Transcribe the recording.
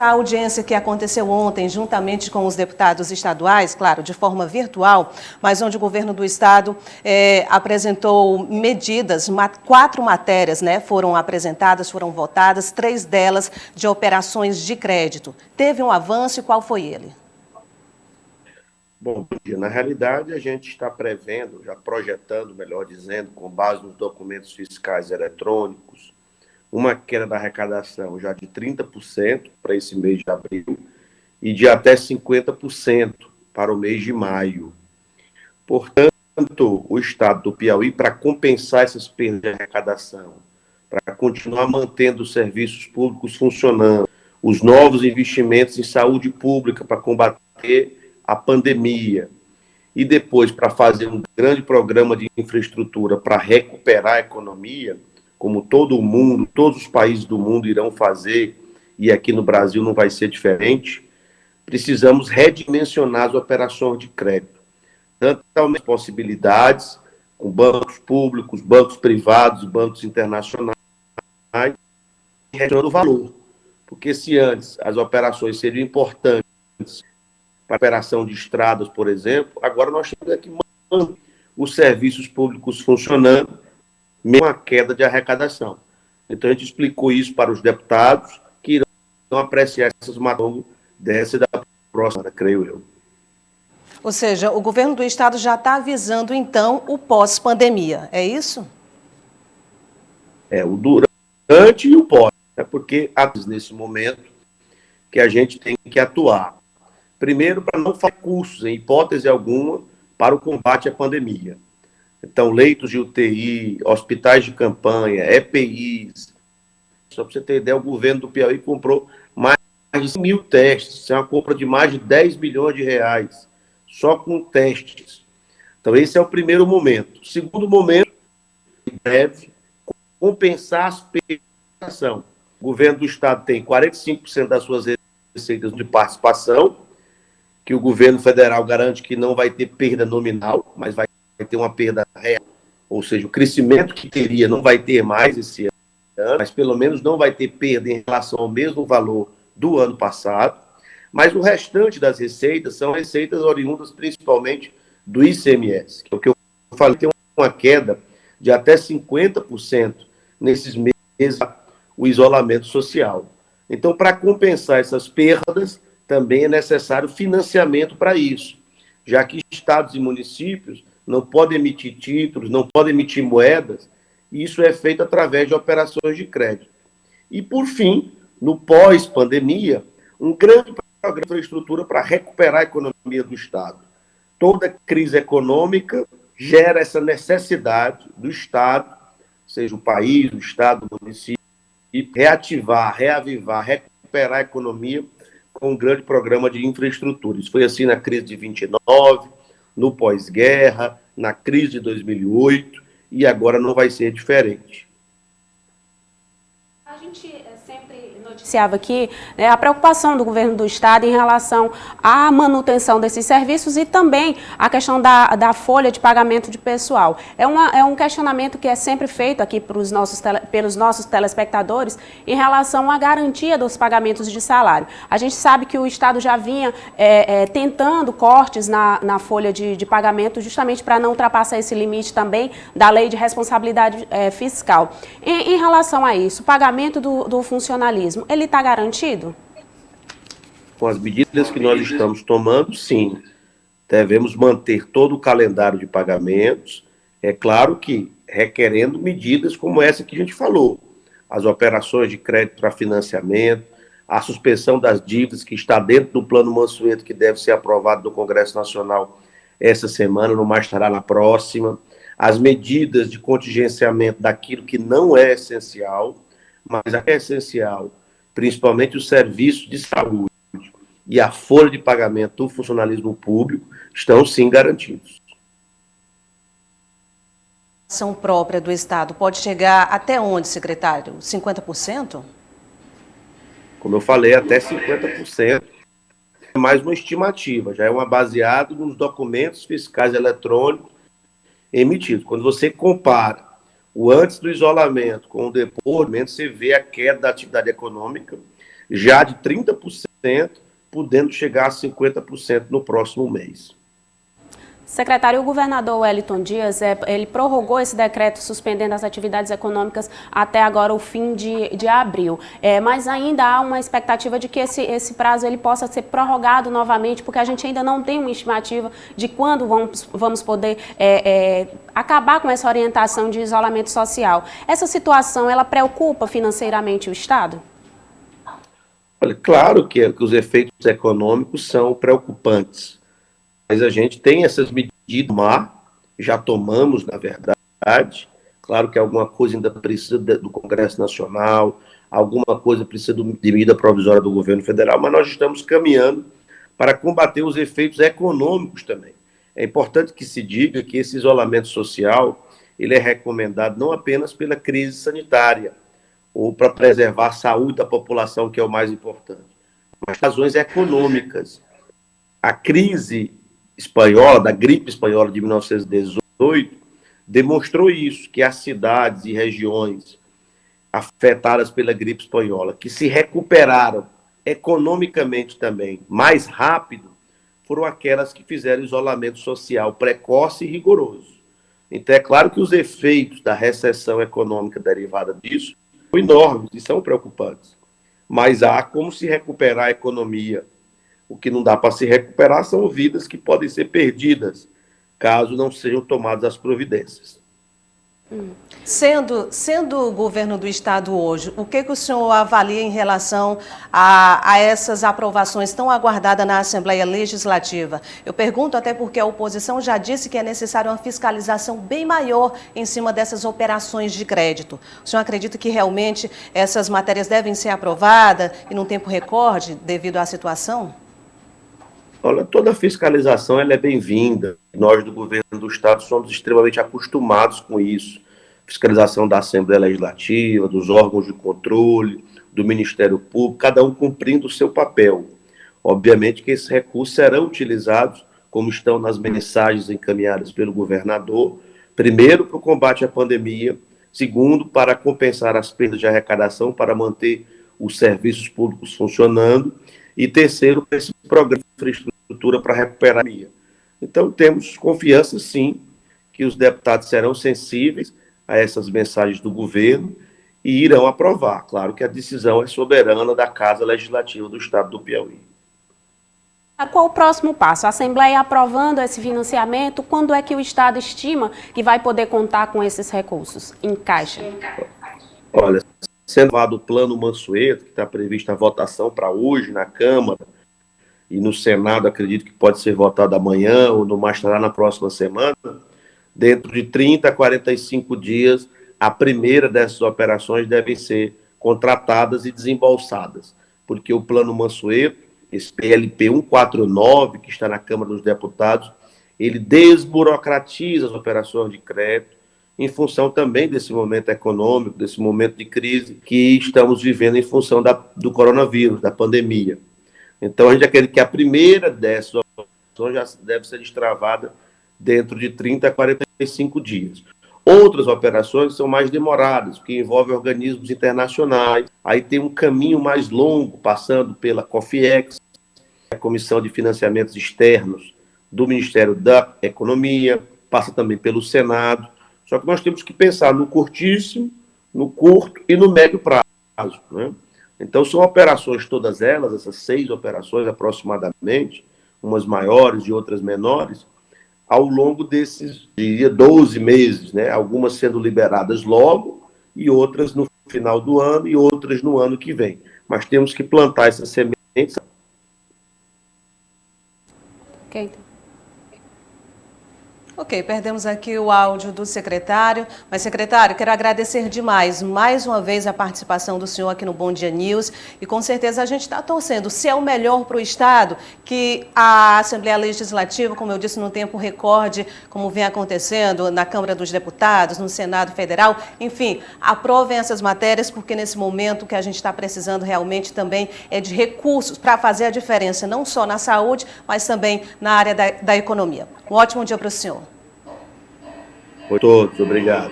A audiência que aconteceu ontem, juntamente com os deputados estaduais, claro, de forma virtual, mas onde o governo do estado apresentou medidas, 4 matérias, né, foram apresentadas, foram votadas, 3 delas de operações de crédito. Teve um avanço e qual foi ele? Bom dia. Na realidade, a gente está prevendo, já projetando, melhor dizendo, com base nos documentos fiscais eletrônicos, uma queda da arrecadação já de 30% para esse mês de abril e de até 50% para o mês de maio. Portanto, o estado do Piauí, para compensar essas perdas de arrecadação, para continuar mantendo os serviços públicos funcionando, os novos investimentos em saúde pública para combater a pandemia e depois para fazer um grande programa de infraestrutura para recuperar a economia, como todo o mundo, todos os países do mundo irão fazer, e aqui no Brasil não vai ser diferente, precisamos redimensionar as operações de crédito. Tanto as possibilidades com bancos públicos, bancos privados, bancos internacionais, e reduzindo o valor. Porque se antes as operações seriam importantes para a operação de estradas, por exemplo, agora nós temos que manter os serviços públicos funcionando, mesmo a queda de arrecadação. Então, a gente explicou isso para os deputados, que irão apreciar essas matérias dessa e da próxima, creio eu. Ou seja, o governo do estado já está avisando, então, o pós-pandemia, é isso? É, o durante e o pós, né? Porque nesse momento que a gente tem que atuar. Primeiro, para não faltar recursos, em hipótese alguma, para o combate à pandemia. Então, leitos de UTI, hospitais de campanha, EPIs. Só para você ter ideia, o governo do Piauí comprou mais de 100 mil testes. Isso é uma compra de mais de 10 bilhões de reais, só com testes. Então, esse é o primeiro momento. O segundo momento, deve compensar as perdas. O governo do estado tem 45% das suas receitas de participação, que o governo federal garante que não vai ter perda nominal, mas vai ter uma perda real, ou seja, o crescimento que teria não vai ter mais esse ano, mas pelo menos não vai ter perda em relação ao mesmo valor do ano passado, mas o restante das receitas são receitas oriundas principalmente do ICMS, que é o que eu falei, tem uma queda de até 50% nesses meses, o isolamento social. Então, para compensar essas perdas, também é necessário financiamento para isso, já que estados e municípios não podem emitir títulos, não podem emitir moedas, e isso é feito através de operações de crédito. E, por fim, no pós-pandemia, um grande programa de infraestrutura para recuperar a economia do Estado. Toda crise econômica gera essa necessidade do Estado, seja o país, o Estado, o município, reativar, reavivar, recuperar a economia com um grande programa de infraestrutura. Isso foi assim na crise de 29, no pós-guerra, na crise de 2008, e agora não vai ser diferente. A gente sempre noticiava aqui, né, a preocupação do governo do estado em relação à manutenção desses serviços e também a questão da folha de pagamento de pessoal. É um questionamento que é sempre feito aqui pelos nossos telespectadores em relação à garantia dos pagamentos de salário. A gente sabe que o estado já vinha tentando cortes na folha de pagamento justamente para não ultrapassar esse limite também da lei de responsabilidade fiscal. Em relação a isso, o pagamento do funcionalismo, ele está garantido? Com as medidas que nós estamos tomando, sim. Devemos manter todo o calendário de pagamentos, é claro que requerendo medidas como essa que a gente falou. As operações de crédito para financiamento, a suspensão das dívidas que está dentro do Plano Mansueto, que deve ser aprovado no Congresso Nacional essa semana, não mais estará na próxima. As medidas de contingenciamento daquilo que não é essencial, mas é essencial, principalmente os serviços de saúde e a folha de pagamento do funcionalismo público, estão sim garantidos. A ação própria do Estado pode chegar até onde, secretário? 50%? Como eu falei, até 50%. É mais uma estimativa, já é uma baseado nos documentos fiscais eletrônicos emitidos. Quando você compara o antes do isolamento com o depois, você vê a queda da atividade econômica já de 30%, podendo chegar a 50% no próximo mês. Secretário, o governador Wellington Dias, ele prorrogou esse decreto suspendendo as atividades econômicas até agora o fim de abril. Mas ainda há uma expectativa de que esse prazo ele possa ser prorrogado novamente, porque a gente ainda não tem uma estimativa de quando vamos poder acabar com essa orientação de isolamento social. Essa situação, ela preocupa financeiramente o Estado? Olha, claro que os efeitos econômicos são preocupantes. Mas a gente tem essas medidas, já tomamos, na verdade. Claro que alguma coisa ainda precisa do Congresso Nacional, alguma coisa precisa de medida provisória do governo federal, mas nós estamos caminhando para combater os efeitos econômicos também. É importante que se diga que esse isolamento social ele é recomendado não apenas pela crise sanitária, ou para preservar a saúde da população, que é o mais importante, mas razões econômicas. A crise espanhola, da gripe espanhola de 1918, demonstrou isso, que as cidades e regiões afetadas pela gripe espanhola, que se recuperaram economicamente também mais rápido, foram aquelas que fizeram isolamento social precoce e rigoroso. Então, é claro que os efeitos da recessão econômica derivada disso são enormes e são preocupantes. Mas há como se recuperar a economia. O que não dá para se recuperar são vidas que podem ser perdidas, caso não sejam tomadas as providências. Sendo o governo do Estado hoje, o que o senhor avalia em relação a essas aprovações tão aguardadas na Assembleia Legislativa? Eu pergunto até porque a oposição já disse que é necessária uma fiscalização bem maior em cima dessas operações de crédito. O senhor acredita que realmente essas matérias devem ser aprovadas e num tempo recorde devido à situação? Olha, toda fiscalização ela é bem-vinda. Nós do governo do Estado somos extremamente acostumados com isso. Fiscalização da Assembleia Legislativa, dos órgãos de controle, do Ministério Público, cada um cumprindo o seu papel. Obviamente que esses recursos serão utilizados, como estão nas mensagens encaminhadas pelo governador, primeiro para o combate à pandemia, segundo para compensar as perdas de arrecadação, para manter os serviços públicos funcionando, e terceiro, esse programa de infraestrutura para recuperar a economia. Então, temos confiança, sim, que os deputados serão sensíveis a essas mensagens do governo e irão aprovar. Claro que a decisão é soberana da Casa Legislativa do Estado do Piauí. Qual o próximo passo? A Assembleia aprovando esse financiamento, quando é que o Estado estima que vai poder contar com esses recursos em caixa? Olha, sendo aprovado o Plano Mansueto, que está prevista a votação para hoje na Câmara, e no Senado acredito que pode ser votado amanhã ou no mais tardar na próxima semana, dentro de 30 a 45 dias, a primeira dessas operações devem ser contratadas e desembolsadas, porque o Plano Mansueto, esse PLP 149, que está na Câmara dos Deputados, ele desburocratiza as operações de crédito, em função também desse momento econômico, desse momento de crise que estamos vivendo em função do coronavírus, da pandemia. Então, a gente acredita que a primeira dessas operações já deve ser destravada dentro de 30 a 45 dias. Outras operações são mais demoradas, porque envolvem organismos internacionais. Aí tem um caminho mais longo, passando pela COFIEX, a Comissão de Financiamentos Externos do Ministério da Economia, passa também pelo Senado. Só que nós temos que pensar no curtíssimo, no curto e no médio prazo, né? Então, são operações, todas elas, essas 6 operações aproximadamente, umas maiores e outras menores, ao longo desses 12 meses, né? Algumas sendo liberadas logo e outras no final do ano e outras no ano que vem. Mas temos que plantar essas sementes. Ok, perdemos aqui o áudio do secretário, mas secretário, quero agradecer demais, mais uma vez, a participação do senhor aqui no Bom Dia News e com certeza a gente está torcendo, se é o melhor para o Estado, que a Assembleia Legislativa, como eu disse, no tempo recorde, como vem acontecendo na Câmara dos Deputados, no Senado Federal, enfim, aprovem essas matérias, porque nesse momento o que a gente está precisando realmente também é de recursos para fazer a diferença, não só na saúde, mas também na área da economia. Um ótimo dia para o senhor. Por todos, obrigado.